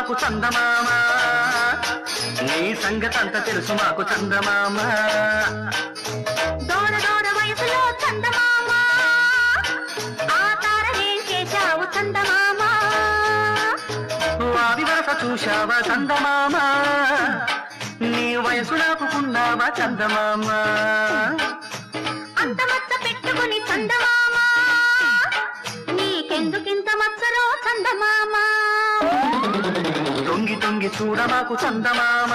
మాకు చందమామ నీ సంగతంత తెలుసు మాకు చందమామ దూర దూర వయసులో చందమామ ఆ తారనేం చేశావు చందమామ వావి వరస చూశావా చందమామ నీ వయసు నాకున్నావా చందమామ అంత మచ్చ పెట్టుకుని చందమామ నీకెందుకింత మచ్చరో చందమామ తొంగి తొంగి చూడ మాకు చందమామ